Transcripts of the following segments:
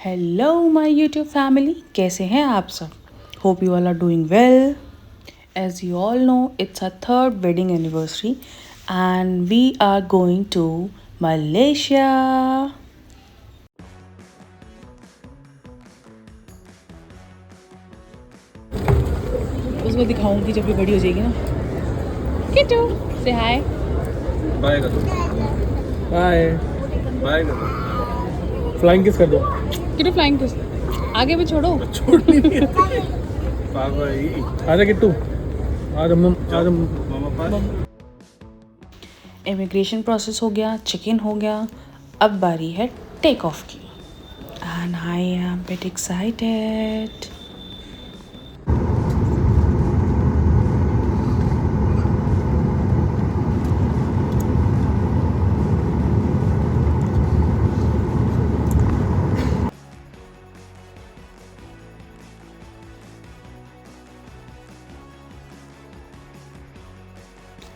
Hello my YouTube family, कैसे हैं आप सब। Hope you all are doing well. As you all know, it's our third wedding anniversary and we are going to Malaysia. उसको दिखाऊंगी जब भी बड़ी हो जाएगी ना। किट्टू से हाय। बाय कर दो। बाय। बाय कर दो। फ्लाइंग किस कर दो। किट्टू फ्लाइंग किस आगे भी छोड़ो। छोड़नी नहीं। पापा ही आजा किट्टू। आज हम मामा पास। इमिग्रेशन प्रोसेस हो गया, चेक इन हो गया, अब बारी है टेक ऑफ की and I am very excited.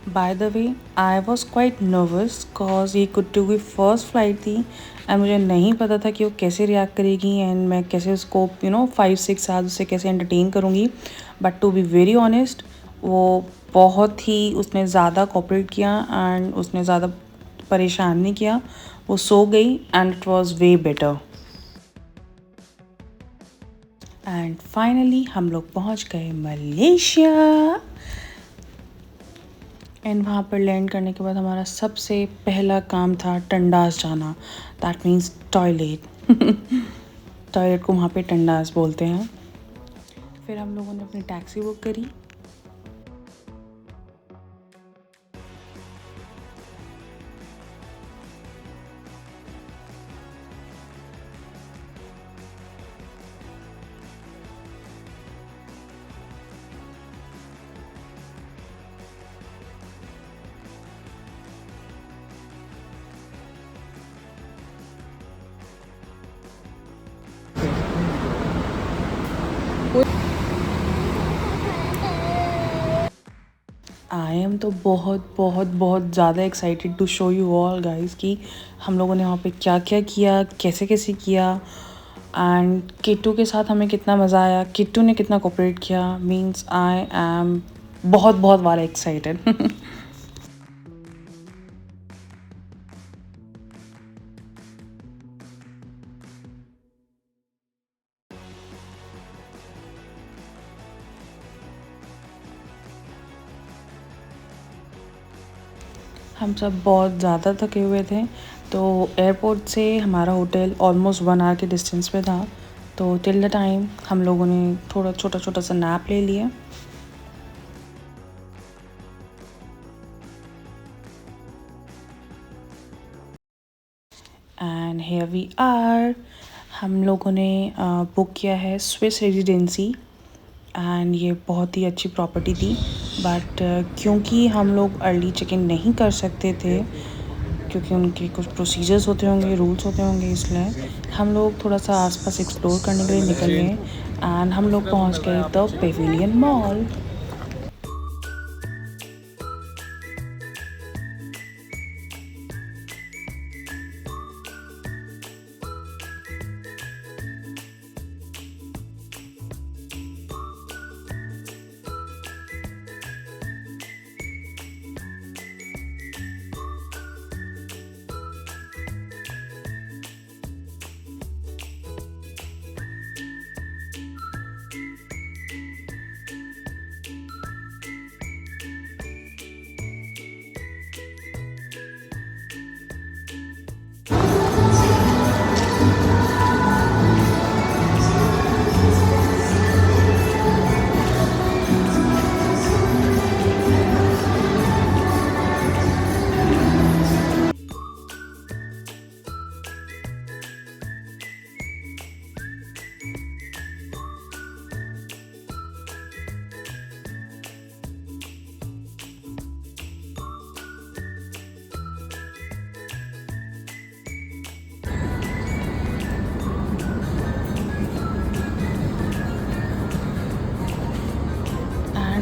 By the way, I was quite nervous cause ये कुट्टू की फ़र्स्ट फ्लाइट थी एंड मुझे नहीं पता था कि वो कैसे रिएक्ट करेगी एंड मैं कैसे उसको 5-6 साल उसे कैसे एंटरटेन करूँगी। But to be very honest, वो बहुत ही उसने ज़्यादा कोऑपरेट किया एंड उसने ज़्यादा परेशान नहीं किया। वो सो गई and it was way better. And finally हम लोग पहुँच गए मलेशिया। एंड वहाँ पर लैंड करने के बाद हमारा सबसे पहला काम था टंडास जाना। That means toilet. टॉयलेट को वहाँ पे टंडास बोलते हैं। फिर हम लोगों ने अपनी टैक्सी बुक करी। आई एम तो बहुत बहुत बहुत ज़्यादा excited to show you all guys कि हम लोगों ने वहाँ पे क्या क्या किया, कैसे कैसे किया एंड किट्टू के साथ हमें कितना मज़ा आया, किट्टू ने कितना कोऑपरेट किया। मीन्स आई एम बहुत बहुत वाला एक्साइटेड। हम सब बहुत ज़्यादा थके हुए थे, तो एयरपोर्ट से हमारा होटल ऑलमोस्ट 1 आवर के डिस्टेंस पे था। तो टिल द टाइम हम लोगों ने थोड़ा छोटा छोटा सा नैप ले लिया। And here we are. हम लोगों ने बुक किया है स्विस रेजिडेंसी एंड ये बहुत ही अच्छी प्रॉपर्टी थी। बट क्योंकि हम लोग अर्ली चेक इन नहीं कर सकते थे, क्योंकि उनके कुछ प्रोसीजर्स होते होंगे, रूल्स होते होंगे, इसलिए हम लोग थोड़ा सा आसपास एक्सप्लोर करने के लिए निकल गए एंड हम लोग पहुंच गए द पेविलियन मॉल।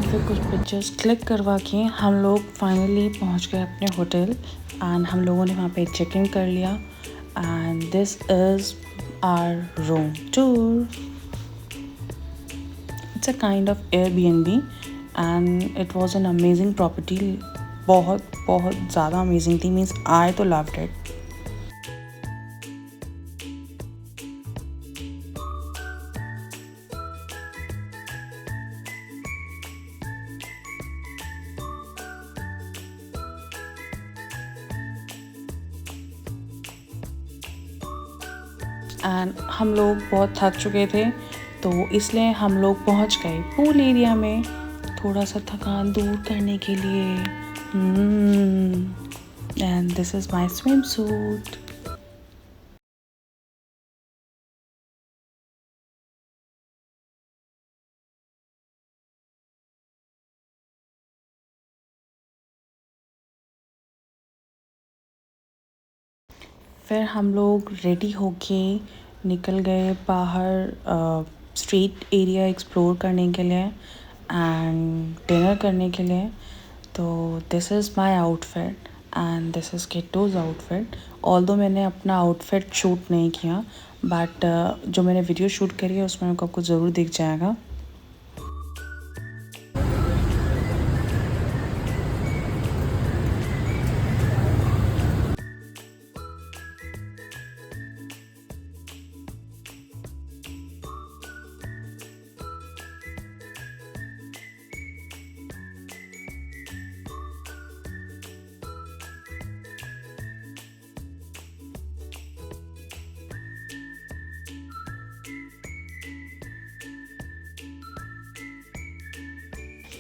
फिर कुछ पिक्चर्स क्लिक करवा के हम लोग फाइनली पहुंच गए अपने होटल एंड हम लोगों ने वहाँ पे चेक इन कर लिया। And this is our room tour. It's a kind of Airbnb and it was an amazing property. बहुत बहुत ज़्यादा amazing थी, means I तो loved it. एंड हम लोग बहुत थक चुके थे तो इसलिए हम लोग पहुंच गए पूल एरिया में थोड़ा सा थकान दूर करने के लिए. And this is my swim suit. फिर हम लोग रेडी होके निकल गए बाहर स्ट्रीट एरिया एक्सप्लोर करने के लिए एंड डिनर करने के लिए. तो this is my outfit and this is Kittu's outfit. Although मैंने अपना आउटफिट शूट नहीं किया बट जो मैंने वीडियो शूट करी है उसमें आपको ज़रूर दिख जाएगा.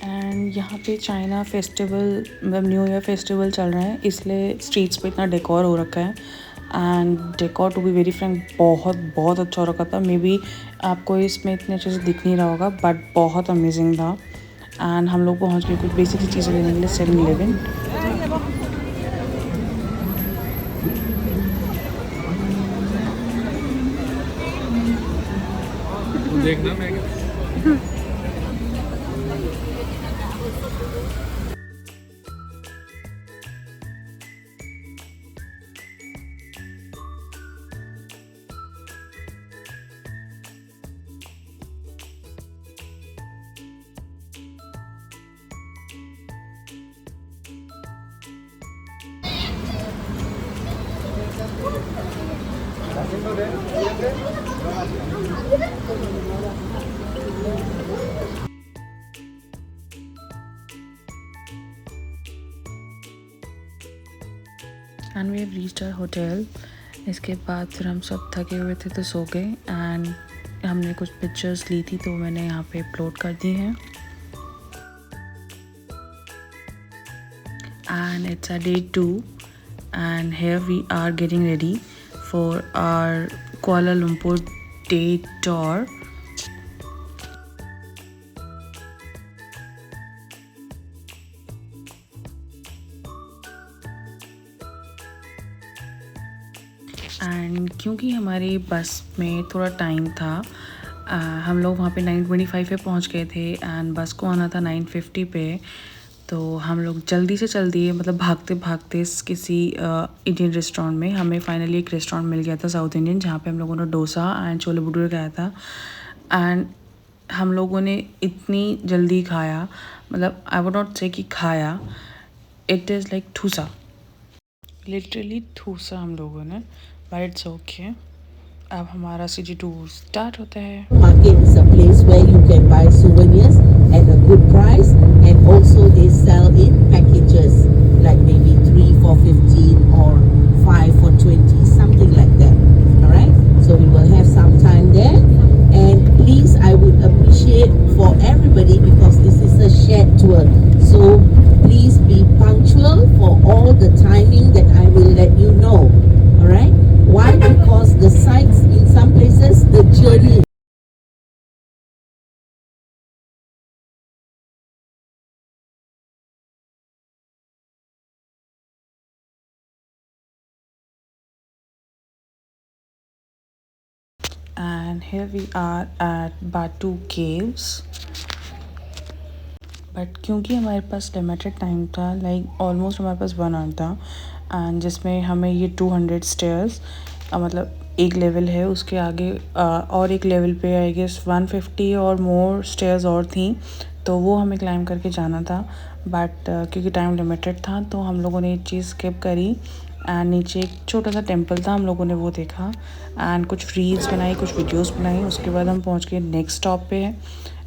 एंड यहाँ पे चाइना फेस्टिवल मतलब न्यू ईयर फेस्टिवल चल रहा है इसलिए स्ट्रीट्स पे इतना डेकोर हो रखा है. And decor to be very frank बहुत बहुत अच्छा हो रखा था. मे बी आपको इसमें इतने अच्छे से दिख नहीं रहा होगा बट बहुत अमेजिंग था. एंड हम लोग पहुँच गए कुछ बेसिक सी चीज़ें लेने के लिए 7-Eleven. देखना मैं and we have reached our hotel. इसके बाद फिर हम सब थके हुए थे तो सो गए एंड हमने कुछ पिक्चर्स ली थी तो मैंने यहाँ पे अपलोड कर दी हैं. And it's a day 2 and here we are getting ready for our Kuala Lumpur day tour. And क्योंकि हमारी बस में थोड़ा टाइम था हम लोग वहाँ पे 9:25 पे पहुँच गए थे एंड बस को आना था 9:50 पे. तो हम लोग जल्दी से जल्दी मतलब भागते भागते किसी इंडियन रेस्टोरेंट में हमें फाइनली एक रेस्टोरेंट मिल गया था साउथ इंडियन जहाँ पे हम लोगों ने डोसा एंड छोले भटूरे खाया था. एंड हम लोगों ने इतनी जल्दी खाया मतलब आई वुड नॉट से कि खाया. इट इज़ लाइक ठूसा लिटरली ठूसा हम लोगों ने बट इट्स ओके. अब हमारा सिटी टूर स्टार्ट होता है. Market is a place where you can buy souvenirs at a good price, and also they sell in packages like maybe 3 for 15 or 5 for 20, something like that. All right, so we will have some time there, and please, I would appreciate for everybody because this is a shared tour, so please be punctual for all the timing that I will let you know. All right, why? Because the sites in some places, the journey. And here we are at Batu Caves. But क्योंकि हमारे पास limited time था like almost हमारे पास 1 our था and जिसमें हमें ये 200 stairs मतलब एक लेवल है, उसके आगे और एक लेवल पे आई गेस 150 और मोर स्टेयर्स और थी, तो वो हमें क्लाइंब करके जाना था। बट क्योंकि टाइम लिमिटेड था तो हम लोगों ने एक चीज़ स्किप करी। एंड नीचे एक छोटा सा टेंपल था, हम लोगों ने वो देखा एंड कुछ रील्स बनाई, कुछ वीडियोस बनाई। उसके बाद हम पहुंच गए नेक्स्ट स्टॉप पे है,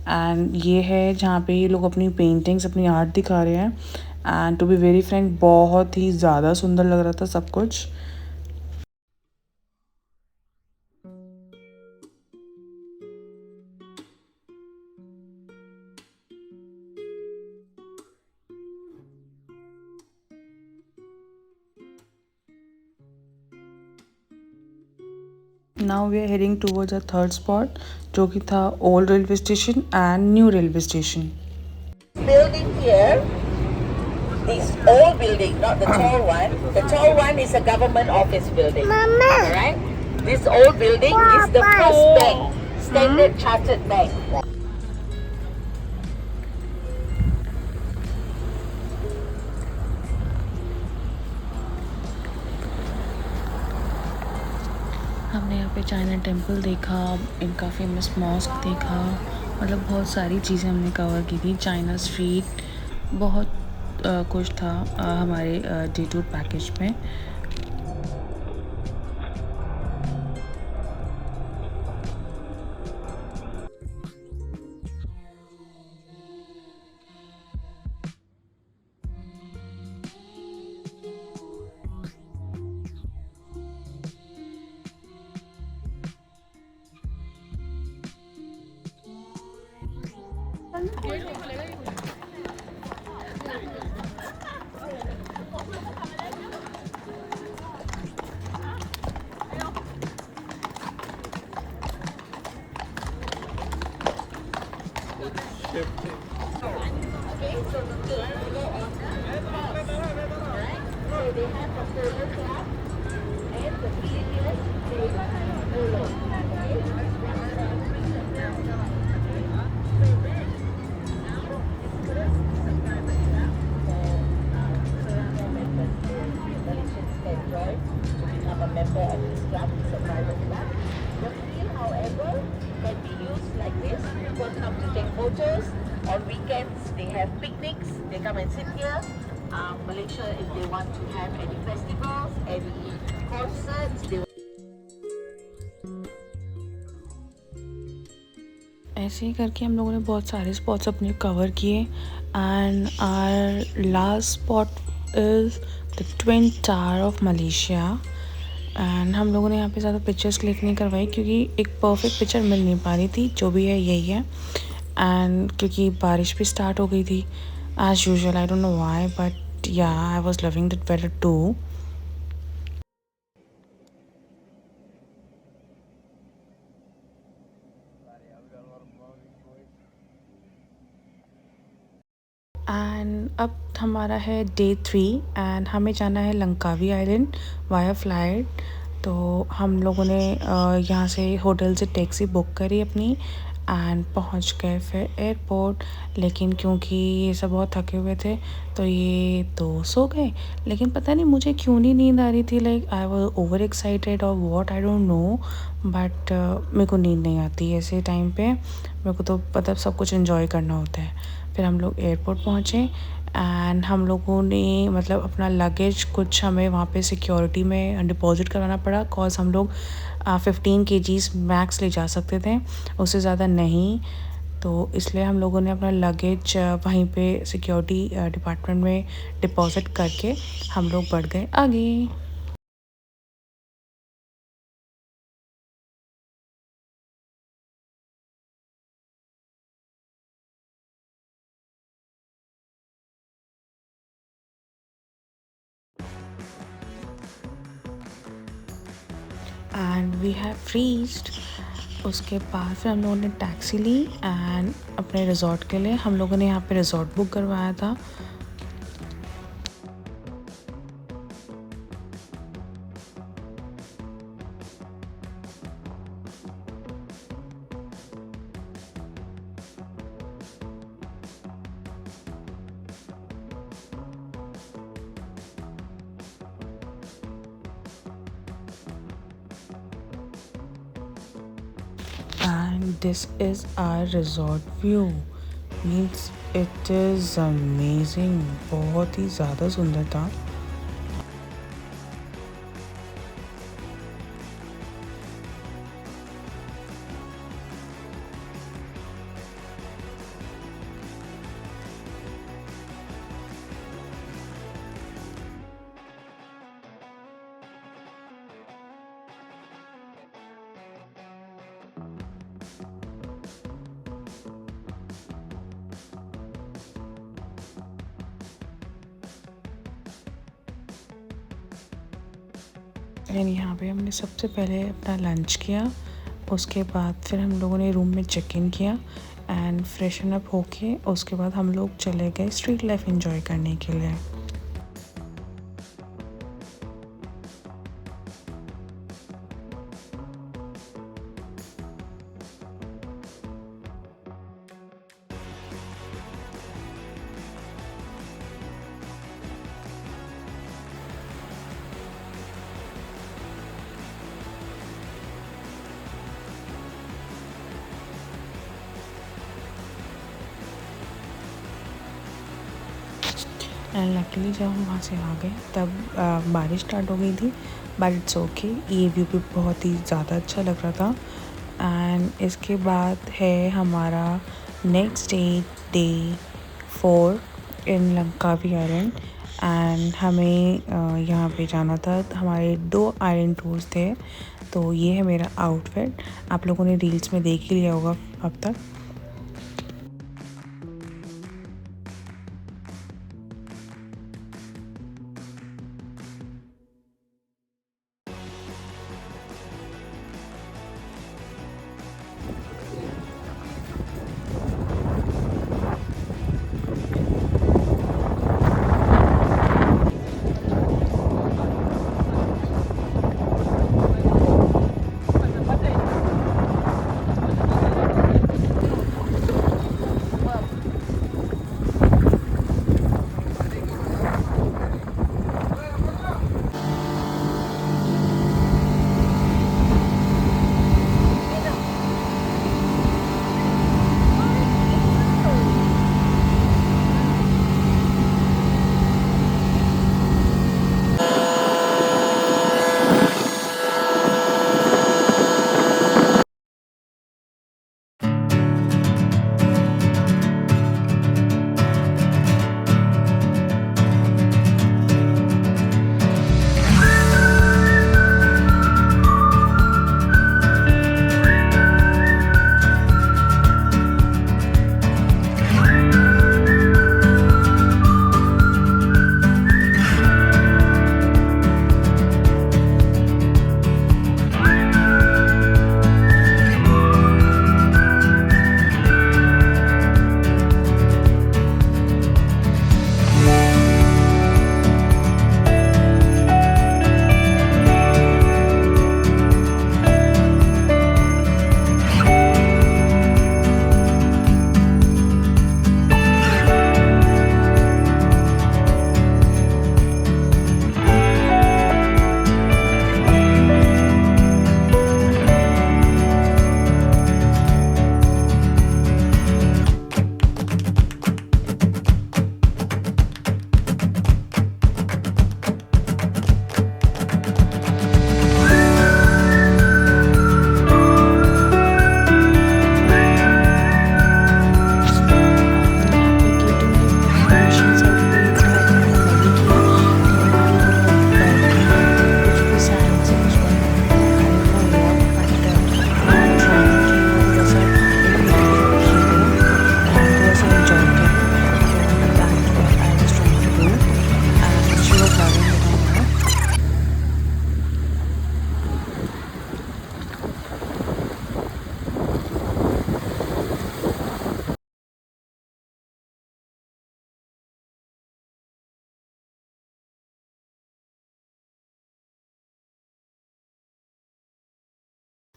एंड ये है जहाँ पे ये लोग अपनी पेंटिंग्स, अपनी आर्ट दिखा रहे हैं। And to be very frank, बहुत ही ज़्यादा सुंदर लग रहा था सब कुछ। Now we are heading towards our third spot, जो कि था old railway station and new railway station. Building here, this old building, not the tall one. The tall one is a government office building. Mama. Alright? This old building is the first bank, Standard Chartered Bank. हमने यहाँ पे China temple देखा, इनका famous mask देखा, मतलब बहुत सारी चीज़ें हमने कवर की थी। चाइना स्ट्रीट, बहुत कुछ था हमारे डे टूर पैकेज में। On weekends, they have picnics. They come and sit here. Malaysia, if they want to have any festivals, any concerts, they ऐसे ही करके हम लोगों ने बहुत सारे स्पॉट्स अपने कवर किए। And our last spot is the twin tower of Malaysia. And हम लोगों ने यहाँ पे ज़्यादा पिक्चर्स क्लिक नहीं करवाई क्योंकि एक परफेक्ट पिक्चर मिल नहीं पा रही थी। जो भी है यही है। एंड क्योंकि बारिश भी स्टार्ट हो गई थी as usual, I don't know why, but yeah I was loving that weather too. And अब हमारा है डे 3 एंड हमें जाना है लंकावी आइलैंड वाया फ्लाइट। तो हम लोगों ने यहाँ से होटल से टैक्सी बुक करी अपनी एंड पहुँच गए फिर एयरपोर्ट। लेकिन क्योंकि ये सब बहुत थके हुए थे तो ये तो सो गए। लेकिन पता नहीं मुझे क्यों नहीं नींद आ रही थी, like I was over excited और what I don't know, but मेरे को नींद नहीं आती ऐसे टाइम पे। मेरे को तो मतलब सब कुछ एंजॉय करना होता है। फिर हम लोग एयरपोर्ट पहुँचे एंड हम लोगों ने मतलब अपना लगेज कुछ हमें वहाँ पे सिक्योरिटी में डिपॉज़िट कराना पड़ा, कॉज हम लोग 15 kgs मैक्स ले जा सकते थे, उससे ज़्यादा नहीं। तो इसलिए हम लोगों ने अपना लगेज वहीं पे सिक्योरिटी डिपार्टमेंट में डिपॉज़िट करके हम लोग बढ़ गए आगे। And we have reached. उसके बाद फिर हम लोगों ने टैक्सी ली एंड अपने रिज़ॉर्ट के लिए हम लोगों ने यहाँ पे रिज़ॉर्ट बुक करवाया था। and this is our resort view. Means it is amazing. बहुत ही ज़्यादा सुंदर था. एंड यहाँ पे हमने सबसे पहले अपना लंच किया. उसके बाद फिर हम लोगों ने रूम में चेक इन किया एंड फ्रेशन अप होके उसके बाद हम लोग चले गए स्ट्रीट लाइफ एंजॉय करने के लिए. एंड लकीली जब हम वहाँ से आ गए तब बारिश स्टार्ट हो गई थी. But it's okay. ये व्यू भी बहुत ही ज़्यादा अच्छा लग रहा था. एंड इसके बाद है हमारा next day 4 in Langkawi island. And हमें यहाँ पे जाना था. हमारे 2 आइलैंड टूर्स थे. तो ये है मेरा आउटफिट. आप लोगों ने रील्स में देख ही लिया होगा अब तक.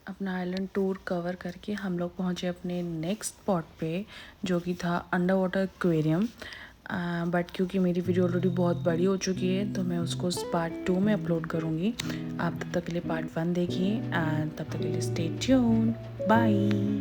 अपना आइलैंड टूर कवर करके हम लोग पहुँचे अपने नेक्स्ट स्पॉट पे, जो कि था अंडर वाटर एक्वेरियम. बट क्योंकि मेरी वीडियो ऑलरेडी बहुत बड़ी हो चुकी है तो मैं उसको पार्ट 2 में अपलोड करूँगी. आप तब तक के लिए पार्ट 1 देखिए एंड तब तक के लिए स्टे ट्यून्ड. बाय.